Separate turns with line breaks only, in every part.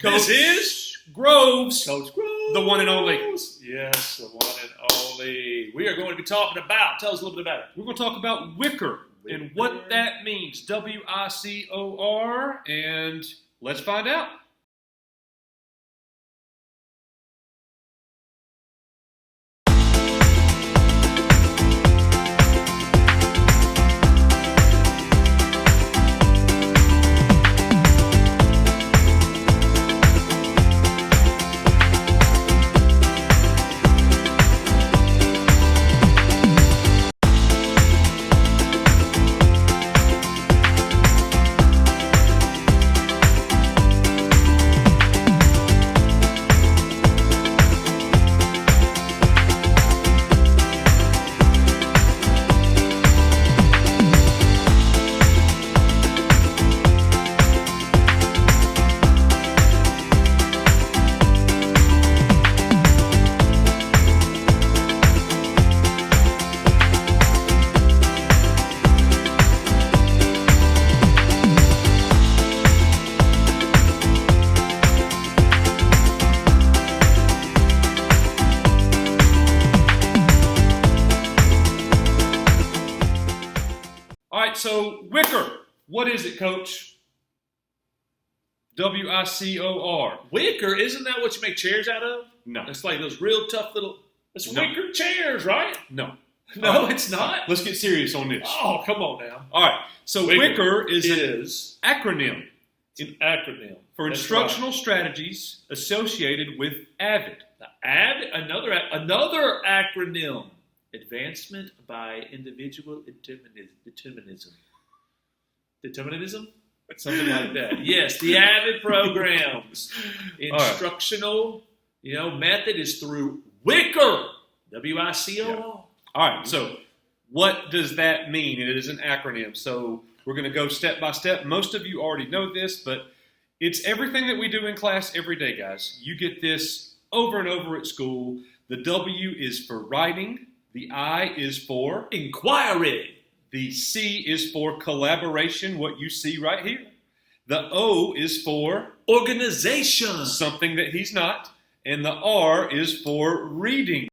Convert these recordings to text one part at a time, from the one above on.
This is Groves,
Coach Groves.
the one and only.
Yes, the one and only. We are going to be talking about, tell us a little bit about it.
We're going to talk about WICOR and what that means. WICOR, and let's find out. All right, so WICOR, what is it, Coach? WICOR.
WICOR, isn't that what you make chairs out of?
No.
It's like those real tough little, it's
No.
WICOR chairs, right?
No.
No, it's not.
Let's get serious on this.
Oh, come on now.
All right, so WICOR is an acronym
an acronym
for
That's
instructional strategies associated with AVID.
right. AVID, another acronym. Advancement by individual determinism. Determinism? Something like that. Yes, the AVID programs. Instructional, method is through WICOR. WICOR.
Yeah. All right, so what does that mean? It is an acronym, so we're going to go step by step. Most of you already know this, but it's everything that we do in class every day, guys. You get this over and over at school. The W is for writing. The I is for
Inquiry.
The C is for collaboration, what you see right here. The O is for
Organization.
something that he's not. And the R is for reading.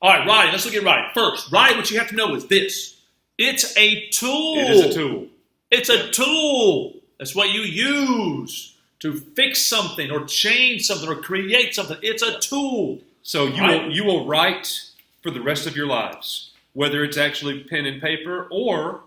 All right, writing. Let's look at writing. First, writing, what you have to know is this. It's a tool.
It is a tool.
It's a tool. That's what you use to fix something or change something or create something. It's a tool.
So you will write for the rest of your lives, whether it's actually pen and paper or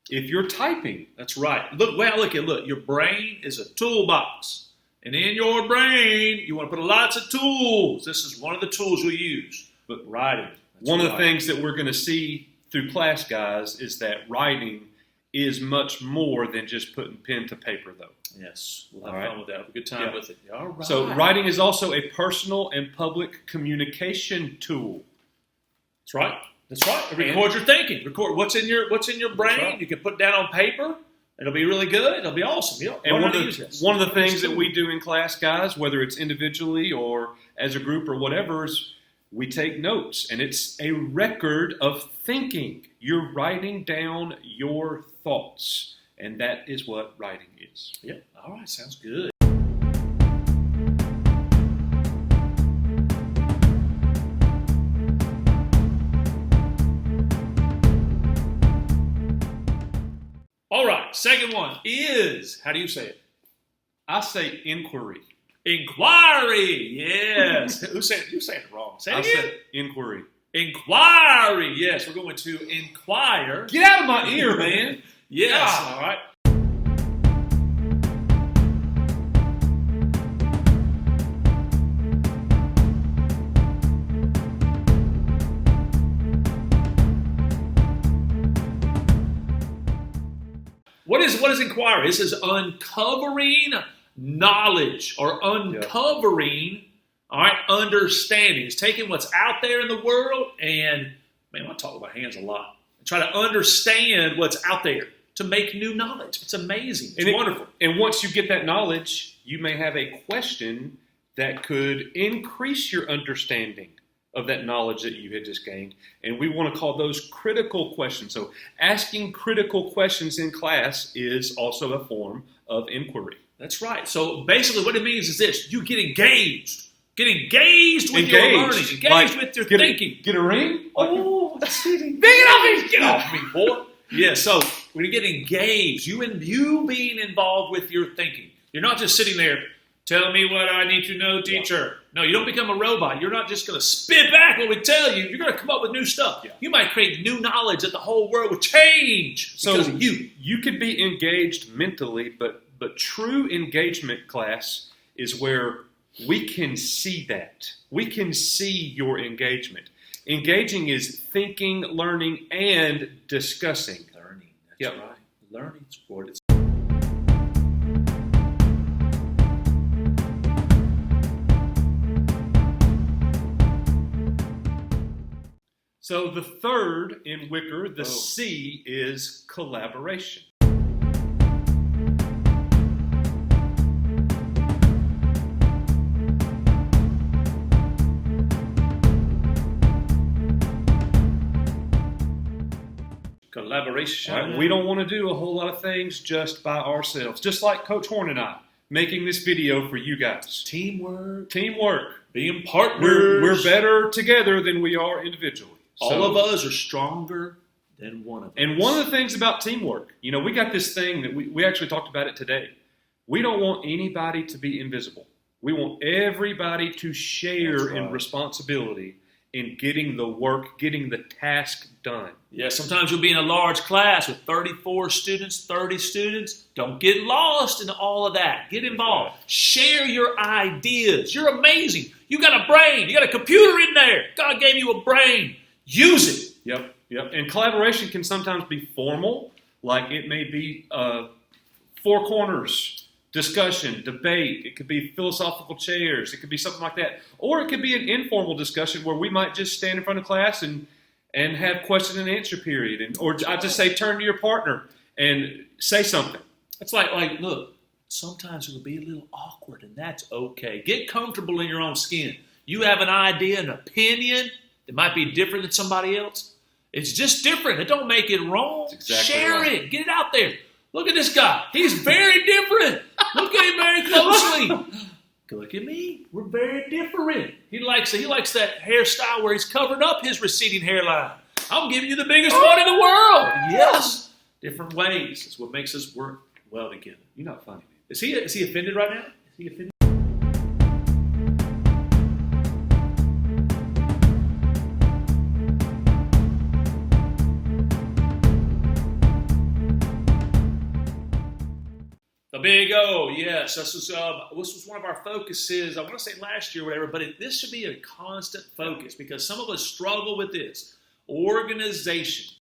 if you're typing.
That's right. Look. Your brain is a toolbox. And in your brain, you want to put lots of tools. This is one of the tools you'll use. But writing.
One of the things that we're going to see through class, guys, is that writing is much more than just putting pen to paper, though.
Yes. We'll have fun with that. Have a good time with it. All right.
So writing is also a personal and public communication tool.
That's right. That's right. Record your thinking. Record what's in your brain.
Right.
You can put down on paper. It'll be really good. It'll be awesome.
And one of the things that we do in class, guys, whether it's individually or as a group or whatever, is we take notes, and it's a record of thinking. You're writing down your thoughts, and that is what writing is.
Yeah. All right. Sounds good. All right. Second one is, how do you say it?
I say inquiry.
Inquiry. Yes. You saying it wrong? Say it
I
again.
said inquiry.
Inquiry. Yes. We're going to inquire.
Get out of my ear, man.
Yes.
God.
All right. What is inquiry? This is uncovering knowledge or uncovering, all right, understanding. It's taking what's out there in the world and, man, I talk with my hands a lot. Try to understand what's out there to make new knowledge. It's amazing. It's wonderful.
And once you get that knowledge, you may have a question that could increase your understanding of that knowledge that you had just gained. And we want to call those critical questions. So asking critical questions in class is also a form of inquiry.
That's right. So basically what it means is this: you get engaged. Get engaged with your learning. Engaged with your thinking.
Get a ring?
Oh, that's sitting. Get off me, boy. Yeah, so when you get engaged, you being involved with your thinking. You're not just sitting there, tell me what I need to know, teacher. No, you don't become a robot. You're not just going to spit back what we tell you. You're going to come up with new stuff. Yeah. You might create new knowledge that the whole world will change because of you.
You could be engaged mentally, but true engagement, class, is where we can see that. We can see your engagement. Engaging is thinking, learning, and discussing.
Learning, that's right. Learning's what it's.
So the third in WICOR, the C, is collaboration.
Collaboration.
Right? We don't want to do a whole lot of things just by ourselves. Just like Coach Horn and I making this video for you guys.
Teamwork.
Being partners. We're better together than we are individually.
All of us are stronger than one of us.
And one of the things about teamwork, we got this thing that we actually talked about it today. We don't want anybody to be invisible. We want everybody to share in responsibility in getting the work, getting the task done.
Yeah, sometimes you'll be in a large class with 34 students, 30 students. Don't get lost in all of that. Get involved. Share your ideas. You're amazing. You got a brain. You got a computer in there. God gave you a brain. Use it.
Yep. And collaboration can sometimes be formal, like it may be four corners discussion, debate. It could be philosophical chairs. It could be something like that. Or it could be an informal discussion where we might just stand in front of class and have question and answer period. Or I just say, turn to your partner and say something.
It's like, look, sometimes it'll be a little awkward, and that's okay. Get comfortable in your own skin. You have an idea, an opinion that might be different than somebody else. It's just different. It don't make it wrong. Share it. Get it out there. Look at this guy. He's very different. Look at him very closely. Look at me. We're very different. He likes that hairstyle where he's covered up his receding hairline. I'm giving you the biggest one in the world. Yes. Different ways. It's what makes us work well together.
You're not funny.
Is he offended right now? Is he offended? The big O, yes. This was one of our focuses, I want to say last year or whatever, but this should be a constant focus because some of us struggle with this. Organization.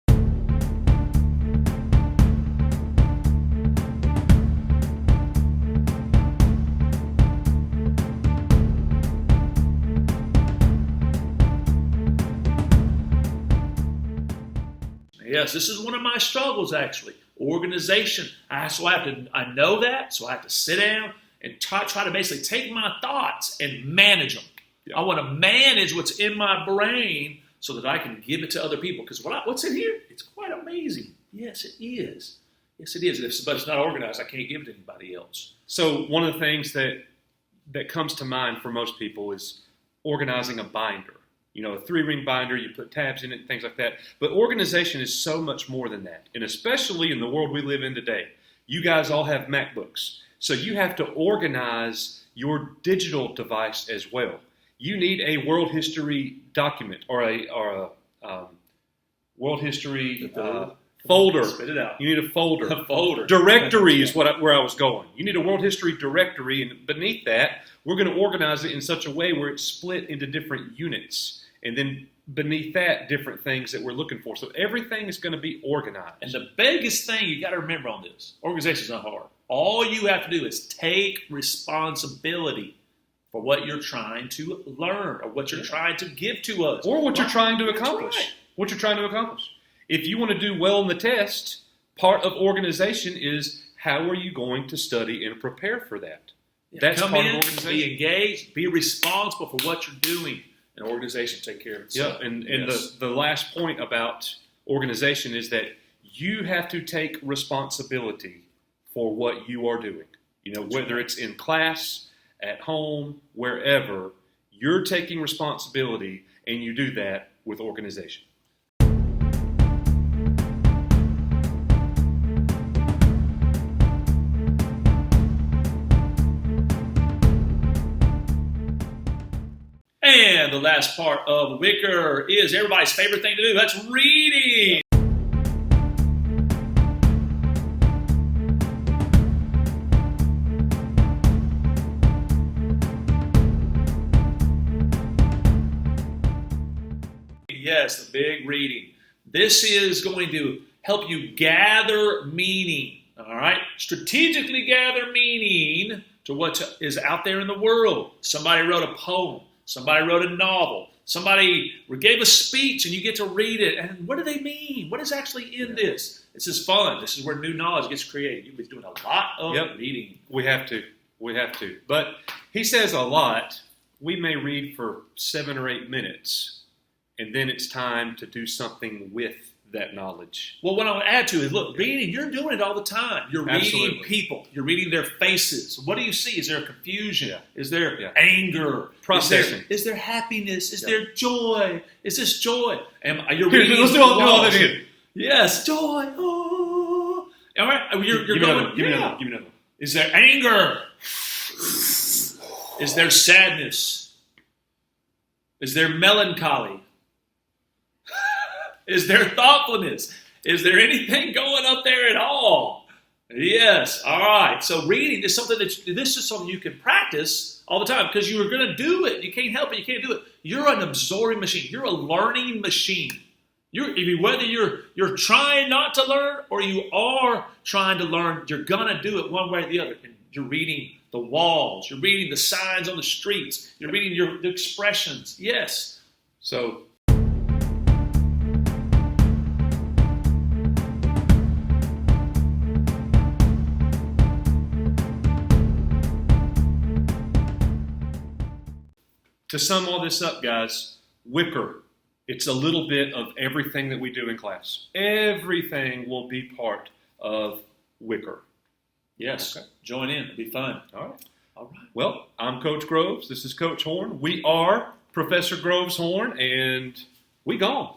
Yes, this is one of my struggles actually. Organization. I know that, so I have to sit down and try to basically take my thoughts and manage them. Yeah. I want to manage what's in my brain so that I can give it to other people. Because what's in here, it's quite amazing. Yes, it is. Yes, it is. But it's not organized. I can't give it to anybody else.
So one of the things that comes to mind for most people is organizing a binder. A 3-ring binder, you put tabs in it and things like that. But organization is so much more than that. And especially in the world we live in today, you guys all have MacBooks. So you have to organize your digital device as well. You need a world history document or a world history folder.
Spit it out.
You need a folder.
A folder.
Directory is where I was going. You need a world history directory, and beneath that, we're going to organize it in such a way where it's split into different units. And then beneath that, different things that we're looking for. So everything is going to be organized.
And the biggest thing you got to remember on this, organization is not hard. All you have to do is take responsibility for what you're trying to learn or what you're trying to give to us.
Or what you're trying to accomplish.
Right.
What you're trying to accomplish. If you want to do well in the test, part of organization is how are you going to study and prepare for that? That's
Come
part
in,
of organization.
be engaged, be responsible for what you're doing. An organization take care of itself.
Yeah, and
Yes.
the last point about organization is that you have to take responsibility for what you are doing. You know, whether it's in class, at home, wherever, you're taking responsibility, and you do that with organization.
And the last part of WICOR is everybody's favorite thing to do. That's reading. Yes, the big reading. This is going to help you gather meaning, all right? Strategically gather meaning to what is out there in the world. Somebody wrote a poem. Somebody wrote a novel. Somebody gave a speech, and you get to read it. And what do they mean? What is actually in this? This is fun. This is where new knowledge gets created. You'll be doing a lot of reading.
We have to. But he says a lot. We may read for 7 or 8 minutes, and then it's time to do something with that knowledge.
Well, what I want to add to is, look, reading, you're doing it all the time. You're reading people. You're reading their faces. What do you see? Is there confusion?
Yeah.
Is there anger?
Processing.
Is there happiness? Is there joy? Is this joy? You're
Here,
reading
let's do all that again.
Yes, joy. Oh. All right, you're
Give me
going.
another one. Give me another one.
Is there anger? Is there sadness? Is there melancholy? Is there thoughtfulness? Is there anything going up there at all? Yes. All right. So reading is something this is something you can practice all the time because you are going to do it. You can't help it. You can't do it. You're an absorbing machine. You're a learning machine. Whether you're trying not to learn or you are trying to learn, you're going to do it one way or the other. And you're reading the walls. You're reading the signs on the streets. You're reading the expressions. Yes.
So to sum all this up, guys, WICOR, it's a little bit of everything that we do in class. Everything will be part of WICOR.
Yes.
Okay.
Join in. It'll be fun.
All right.
All right.
Well, I'm Coach Groves. This is Coach Horn. We are Professor Groves Horn, and we gone.